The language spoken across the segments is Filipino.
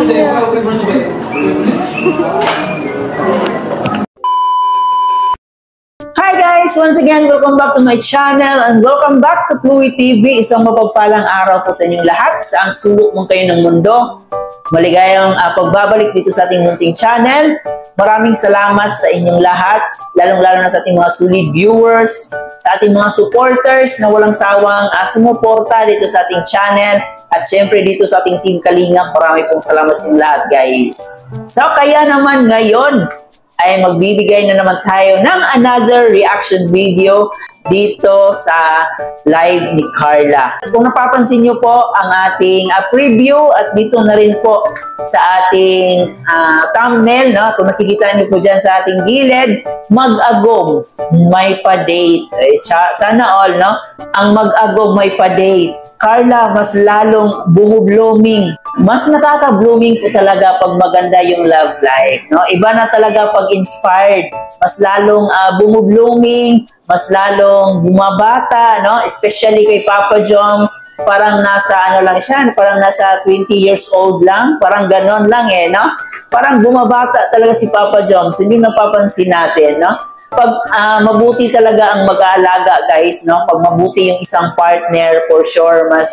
Hi guys! Once again, welcome back to my channel and welcome back to Chloe TV. Isang mapagpalang araw po sa inyong lahat saan sulok mong kayo ng mundo. Maligayang pagbabalik dito sa ating munting channel. Maraming salamat sa inyong lahat, lalong-lalo na sa ating mga solid viewers, sa ating mga supporters na walang sawang sumuporta dito sa ating channel. At syempre dito sa ating Team Kalingap, marami pong salamat sa inyong lahat guys. So kaya naman ngayon ay magbibigay na naman tayo ng another reaction video dito sa live ni Carla. Kung napapansin nyo po ang ating preview at dito na rin po sa ating thumbnail, no? Kung nakikita nyo po dyan sa ating gilid, mag-agom may pa-date. Sana all, no? Ang mag-agom may pa-date. Carla, mas lalong bumublooming. Mas nakaka-blooming po talaga pag maganda yung love life. No? Iba na talaga pag inspired. Mas lalong bumublooming, mas lalong bumabata, no? Especially kay Papa Joms. Parang nasa, ano lang siya, parang nasa 20 years old lang. Parang ganon lang no? Parang bumabata talaga si Papa Joms. Hindi napapansin natin, no? Pag mabuti talaga ang mag-aalaga guys, no? Pag mabuti yung isang partner, for sure, mas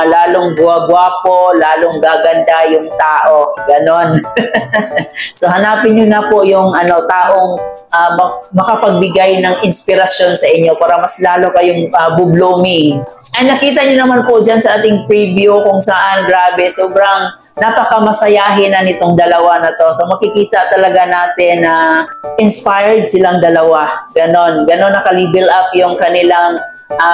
lalong guwagwapo, lalong gaganda yung tao. Ganon. So hanapin nyo na po yung taong makapagbigay ng inspirasyon sa inyo para mas lalo kayong bu-blooming. And nakita nyo naman po dyan sa ating preview kung saan, grabe, sobrang napakamasayahin na nitong dalawa na to. So makikita talaga natin na inspired silang dalawa. Ganon naka-level up yung kanilang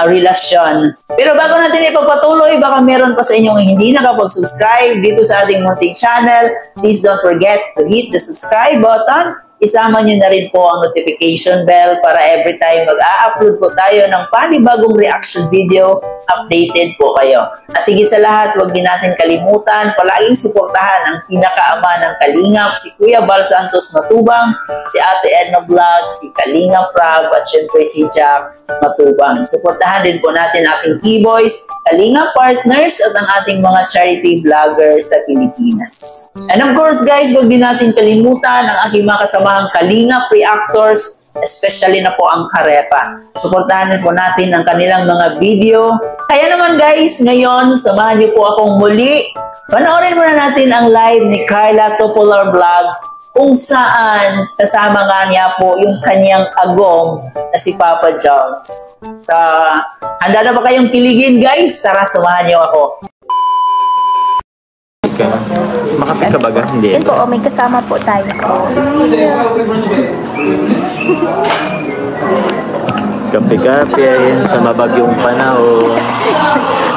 relasyon. Pero bago natin ipagpatuloy, baka meron pa sa inyong hindi nakapag-subscribe dito sa ating munting channel. Please don't forget to hit the subscribe button. Isama nyo na rin po ang notification bell para every time mag-a-upload po tayo ng panibagong reaction video, updated po kayo. At higit sa lahat, huwag din natin kalimutan, palaging suportahan ang pinakaama ng Kalingap, si Kuya Bal Santos Matubang, si Ate Edna Vlog, si Kalingap Rab, at syempre si Jack Matubang. Suportahan din po natin ating Keyboys, Kalingap Partners, at ang ating mga charity vloggers sa Pilipinas. And of course guys, huwag din natin kalimutan ang aking mga kasama ang Kalingap Reactors, especially na po ang Karepa. Suportahan po natin ang kanilang mga video. Kaya naman guys, ngayon, samahan niyo po akong muli. Panoorin muna natin ang live ni Carla Tupular Vlogs kung saan kasama nga niya po yung kanyang agong na si Papa Joms. So, handa na ba kayong kiligin guys? Tara, samahan niyo ako. Makapit ka ba ga? Hindi. Yun po, may kasama po tayo. Kape-kape ayun sa mabagyong panahon.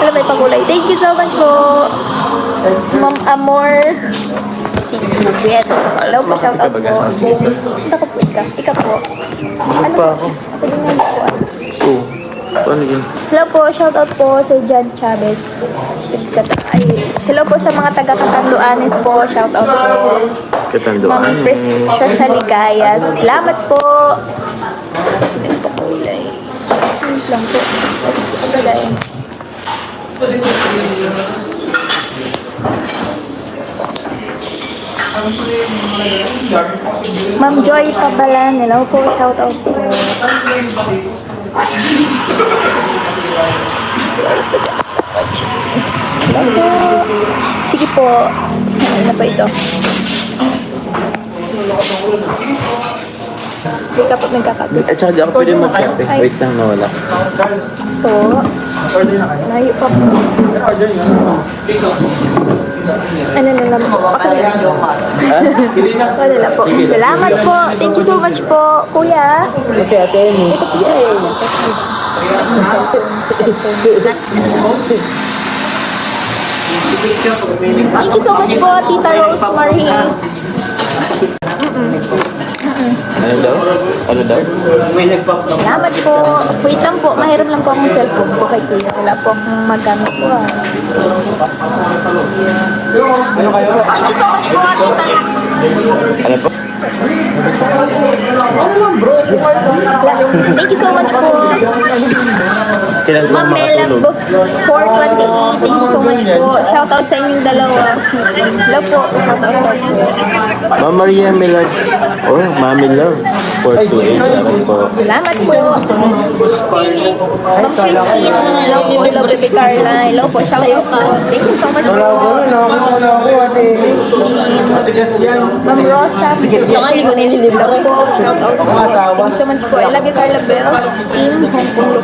Alam, may pagulay. Thank you so much po, Ma'am Amor. Si Juliet. Hello po, shout out po. Ito ko po, ikaw po. Ano pa ako? Ako din nga po. Oo. Paano yun? Hello po, shout out po sa John Chavez. Hello po sa mga taga-Katanduanes po, shout out po. Katanduanes. Ma'am Precious Ligaya. Salamat po. Hindi po kulay. Wait lang po. Pagkagayin. Ma'am Joy Pabalan. Hello po, shout out po. Sige po. Ano na pa ito? May kapag nagkakape. At saka di ako pwede magkape. Wait lang, nawala. Ito. Layo pa po. Ano na lang po? Ano na po? Salamat po. Thank you so much po, Kuya. Kasi ate ni. Thank you so much po, Tita Rosemary. Ano daw? Ano daw? Salamat po. Wait lang po, mahiram lang po akong cellphone po kay Kuya. Wala po akong magamit po. Thank you so much po, Tita Rosemary. Ano po? Thank you so much po. Kailan po Ma'am Mela makatulog? 428. Thank you so much po. Shoutout sa inyong dalawa. Love po. Shoutout po. Ma'am Maria Milad. Oh, Mami Love. 428. Ano po? Salamat po. Ma'am Christine. Hello po. Love to Carla. Hello po. Shoutout po. Thank you so much po. Ma'am Rosa. Saka hindi ko nililibre po. Shoutout po. Thank you so much po. I love you Carla Bells. Team Hong Kong Look.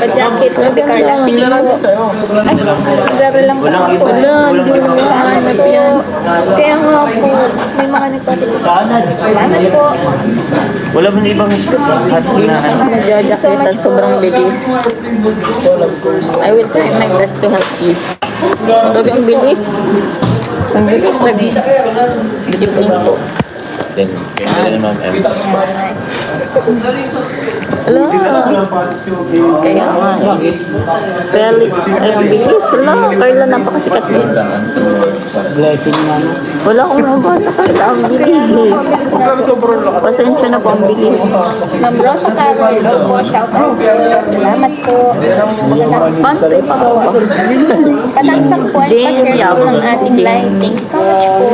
Pa-jacket. Love you Carla. Sige po. Ay, sigara lang po ako. Wala, hindi mo nakahanap yan. Kaya nga po, may mga nagpapit. Salamat po. Wala mo na ibang hat na ano? Nadyajakit at sobrang bilis. I will try my best to help you. Sabi ang bilis. Ang bilis lagi. Bilip din po. Then, kaya na Ma'am M. Ala. Kaya nga. Felix. Ay, ang bilis. Ala. Carla, napakasikat din. Blessing mama. Wala akong mabasa. Carla, ang bilis. Pasensya na po ang bilis. Ma'am Rosa Carol. Hello po. Shoutout po. Salamat po. Pantoy pa po. Patangsak po at Jane pa-share Yap. po ng ating Jane. live. Thank you so much po.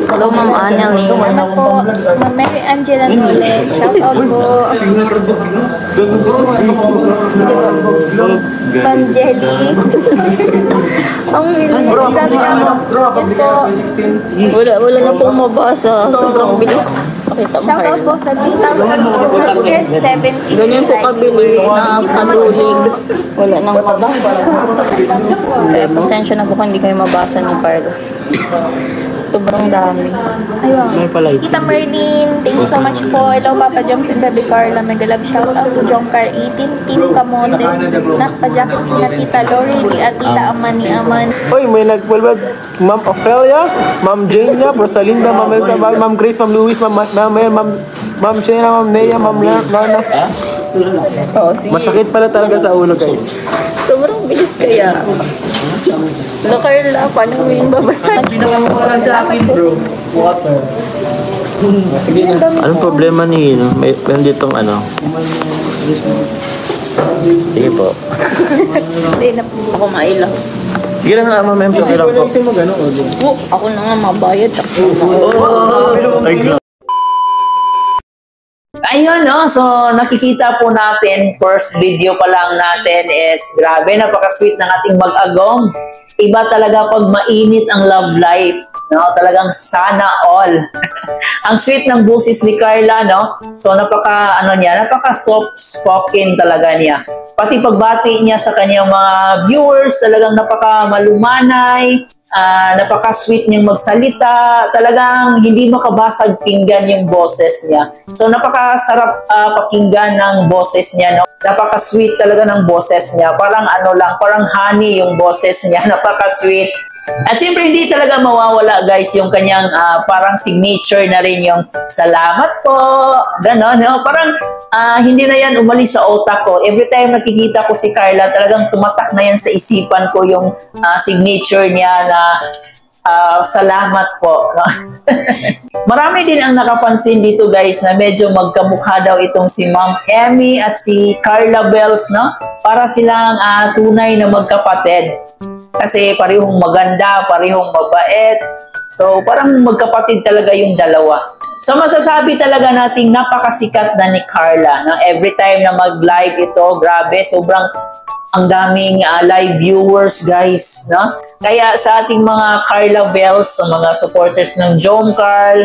Hello, Ma'am Annalyn. Salamat po. Ma'am Mary Angela Nole. Shoutout po. Ma'am Jelly. Ang bilis. Sabi ako. Yan po. Wala na pong mabasa. Sobrang bilis. Pakita mo, Shoutout po Carla. sa 3,470. Ganyan po kabilis na kadulig. Wala nang mabasa. Kaya pasensya na po kung hindi kayo mabasa ni Carla. Sobrang dami. Ayun. May pala ito. Tita Merlin, thank you so much po. Hello, Papa Joms and Baby Carla. Mega love shout out to Jomcar 18, Team Kamote, Nakpa-jacket si na Tita Lori, at Tita Amani Aman. Uy, may nagpulbad. Ma'am Ophelia, Ma'am Jania, Rosalinda, Ma'am Elsa, Ma'am Grace, Ma'am Luis, Ma'am Chena, Ma'am Nea, Ma'am Lana. Masakit pala talaga sa ulo, guys. Sobrang bilis kaya. Na Carla, paano mo yung babasa? Anong problema ni no? May ditong ano? Sige po. Hindi na po. Ako mailang. Sige lang nga, Ma'am M. Sige lang po. Ako na nga mabayad. Ay, grabe. Ayun, no? So, nakikita po natin, first video pa lang natin is, grabe, napaka-sweet ng ating mag-agong. Iba talaga pag mainit ang love life. No? Talagang sana all. Ang sweet ng busis ni Carla, no? So, napaka-soft-spoken talaga niya. Pati pagbati niya sa kanyang mga viewers, talagang napaka-malumanay. Napaka-sweet niyang magsalita, talagang hindi makabasag pinggan yung boses niya. So napakasarap pakinggan ng boses niya, no? Napaka-sweet talaga ng boses niya. Parang ano lang, parang honey yung boses niya, napaka-sweet. At siyempre hindi talaga mawawala guys yung kanyang parang signature na rin yung salamat po, gano'n, no? Parang hindi na yan umalis sa otak ko. Every time nakikita ko si Carla, talagang tumatak na yan sa isipan ko yung signature niya na salamat po. No? Marami din ang nakapansin dito guys na medyo magkamukha daw itong si Ma'am Emmy at si Carla Bells, no? Para silang tunay na magkapatid. Kasi parehong maganda, parehong mabait. So parang magkapatid talaga yung dalawa. So masasabi talaga nating napakasikat na ni Carla. No? Every time na mag-live ito, grabe, sobrang ang daming live viewers guys, no? Kaya sa ating mga Carla Bells, sa mga supporters ng Jomcar,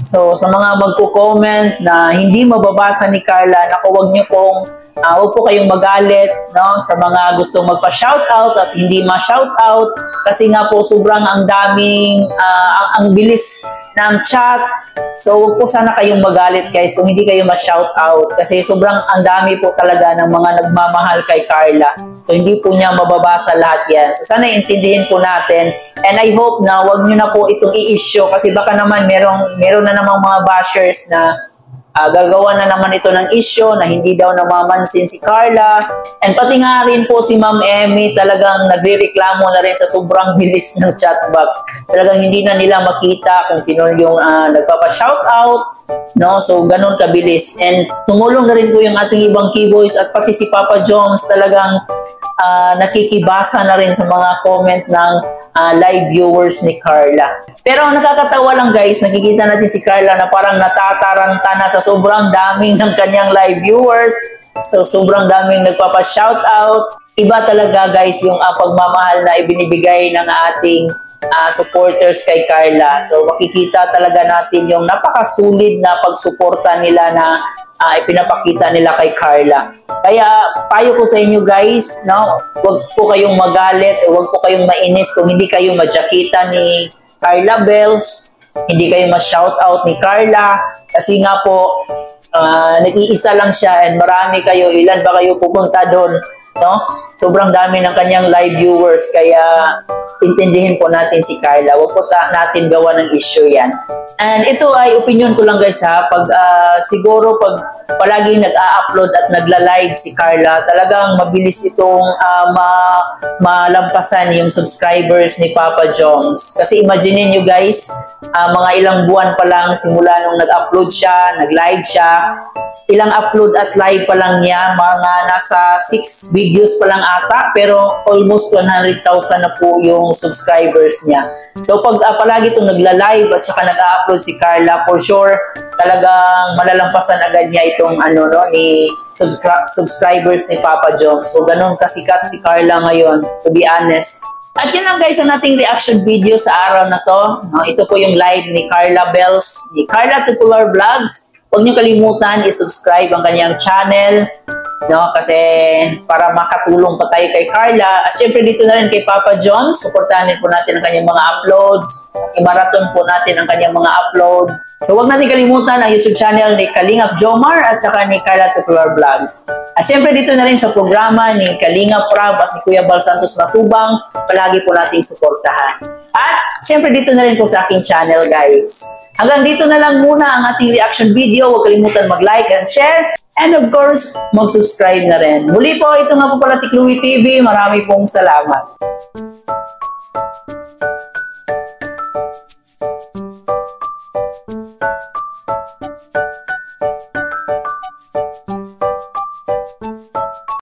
so sa mga magko-comment na hindi mababasa ni Carla, naku, wag niyo pong huwag po kayong magalit, no? Sa mga gustong magpa-shoutout at hindi ma-shoutout kasi nga po sobrang ang daming ang bilis ng chat. So huwag po sana kayong magalit guys kung hindi kayo ma-shoutout kasi sobrang ang dami po talaga ng mga nagmamahal kay Carla. So hindi po niya mababasa lahat yan. So sana intindihin po natin, and I hope na wag niyo na po itong i-issue kasi baka naman meron na namang mga bashers na gagawa na naman ito ng issue na hindi daw namamansin si Carla. And pati nga rin po si Ma'am Emmy talagang nagrereklamo na rin sa sobrang bilis ng chatbox. Talagang hindi na nila makita kung sino yung nagpapa-shoutout. No, so ganun kabilis. And tumulong na rin po yung ating ibang keyboys at pati si Papa Joms talagang nakikibasa na rin sa mga comment ng live viewers ni Carla. Pero nakakatawa lang guys, nakikita natin si Carla na parang natataranta na sa sobrang daming ng kanyang live viewers. So sobrang daming nagpapa-shoutout. Iba talaga guys yung pagmamahal na ibinibigay ng ating supporters kay Carla. So makikita talaga natin yung napakasulit na pagsuporta nila na ipinapakita nila kay Carla. Kaya payo ko sa inyo guys, no, huwag po kayong magalit, huwag po kayong mainis kung hindi kayo majakita ni Carla Bells, hindi kayo ma-shoutout ni Carla, kasi nga po nag-iisa lang siya and marami kayo, ilan ba kayo pupunta doon, no? Sobrang dami ng kanyang live viewers, kaya intindihin po natin si Carla. Huwag po natin gawa ng issue yan. And ito ay opinion ko lang guys ha, siguro pag palagi nag-a-upload at nagla-live si Carla, talagang mabilis itong malampasan yung subscribers ni Papa Joms. Kasi imagine nyo guys, mga ilang buwan pa lang simula nung nag-upload siya, nag-live siya, ilang upload at live pa lang niya, mga nasa 6 videos pa lang ata, pero almost 100,000 na po yung subscribers niya. So pag palagi itong nagla-live at saka nag-upload si Carla, for sure talagang malalampasan agad niya itong ni subscribers ni Papa Joms. So ganun kasikat si Carla ngayon, to be honest. At yun lang guys ang ating reaction video sa araw na to. Ito po yung live ni Carla Bells, ni Carla Tupular Vlogs. Huwag niyo kalimutan i-subscribe ang kanyang channel, no? Kasi para makatulong pa tayo kay Carla. At syempre dito na rin kay Papa Joms, suportahan po natin ang kanyang mga uploads. I-marathon po natin ang kanyang mga upload. So huwag natin kalimutan ang YouTube channel ni Kalingap Jomar at saka ni Carla Tupular Vlogs. At syempre dito na rin sa programa ni Kalingap Prab at ni Kuya Bal Santos Matubang, palagi po nating suportahan. At syempre dito na rin po sa aking channel guys. Hanggang dito na lang muna ang ating reaction video. Huwag kalimutan mag-like and share. And of course, mag-subscribe na rin. Muli po, ito nga po pala si Chloe TV. Marami pong salamat.